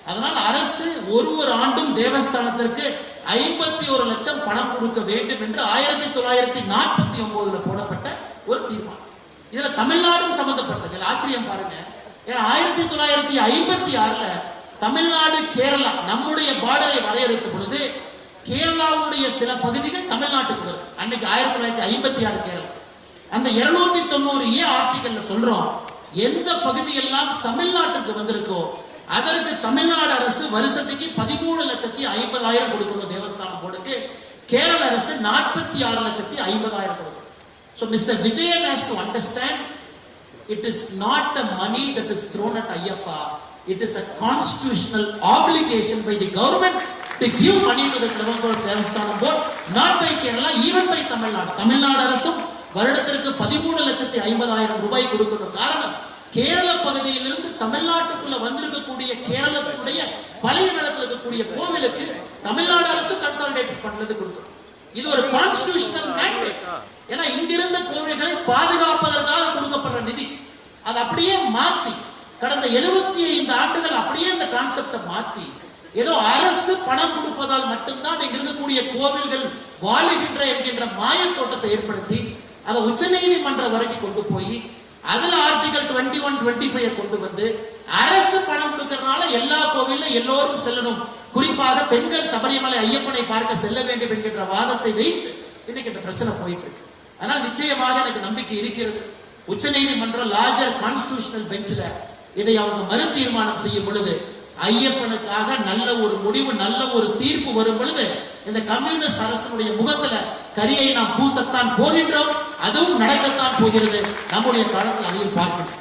அதனால் அரசு ஒரு ஆண்டும் தேவஸ்தானத்திற்கு 51 லட்சம் பணம் கொடுக்க வேண்டும் என்று 1949 போடப்பட்ட ஒரு தீர்மானம். இதுல தமிழ்நாடும் சம்பந்தப்பட்டது. ஆச்சரியம் பாருங்க, ஏன்னா 1956 தமிழ்நாடு கேரளா நம்முடைய பார்டரை வரையறுத்த பொழுது கேரளாவுடைய சில பகுதிகள் தமிழ்நாட்டுக்கு வருது. அன்னைக்கு 1956 கேரளா. அந்த 290 ஆர்டிகல்ல சொல்றோம், எந்த பகுதியெல்லாம் தமிழ்நாட்டுக்கு வந்திருக்கோ அதற்கு தமிழ்நாடு அரசு வருஷத்துக்கு 13,50,000 கொடுக்கணும் தேவஸ்தானம் போர்டுக்கு. கேரள அரசு 46,50,000 கொடுக்கணும். So Mr. Vijayan has to understand, it is not the money that is thrown at Ayyappa. It is a constitutional obligation by the government to give money to the Travancore Devasthanam Board, not by Kerala, even by Tamil Nadu. Tamil Nadu அரசும் வருடத்திற்கு 13,50,000 ரூபாய் கொடுக்கணும். காரணம், கேரள பகுதியிலிருந்து தமிழ்நாட்டுக்குள்ள வந்திருக்கக்கூடிய கேரளத்தினுடைய பழைய நிலத்தில் இருக்கக்கூடிய கோவிலுக்கு தமிழ்நாடு அரசு கன்சாலிடேட்டட் ஃபண்ட்ல கொடுக்கணும். இது ஒரு கான்ஸ்டிடியூஷனல் மேண்டேட். ஏன்னா இங்கிருந்த கோவில்களை பாதுகாப்பதற்காக கொடுக்கப்படுற நிதி அது அப்படியே மாத்தி கடந்த 75 ஆண்டுகள் அப்படியே இந்த கான்செப்டை மாத்தி ஏதோ அரசு பணம் கொடுப்பதால் மட்டும்தான் இங்க இருக்கக்கூடிய கோவில்கள் வாழுகின்ற என்கின்ற மாயத்தோட்டத்தை ஏற்படுத்தி அதை உச்ச நீதிமன்றம் வரைக்கும் கொண்டு போய் அதுல ஆர்டிகல் 21, 25 கொண்டு வந்து அரசு பணம் கொடுக்கறதுனால எல்லா கோவிலும் எல்லோரும் செல்லணும், குறிப்பாக பெண்கள் சபரிமலை ஐயப்பனை பார்க்க செல்ல வேண்டும் என்கின்ற வாதத்தை வைத்து இன்னைக்கு இந்த பிரச்சனை போயிட்டு இருக்கு. ஆனால் நிச்சயமாக எனக்கு நம்பிக்கை இருக்கிறது, உச்ச நீதிமன்றம் லார்ஜர் கான்ஸ்டிடியூஷனல் பெஞ்சில் இதை அவங்க மறு தீர்மானம் செய்யும் பொழுது ஐயப்பனுக்காக நல்ல ஒரு முடிவு, நல்ல ஒரு தீர்ப்பு வரும் பொழுது இந்த கம்யூனிஸ்ட் அரசனுடைய முகத்துல கரியை நாம் பூசத்தான் போகின்றோம். அதுவும் நடக்கத்தான் போகிறது. நம்முடைய காலத்தில் அதையும் பார்க்கணும்.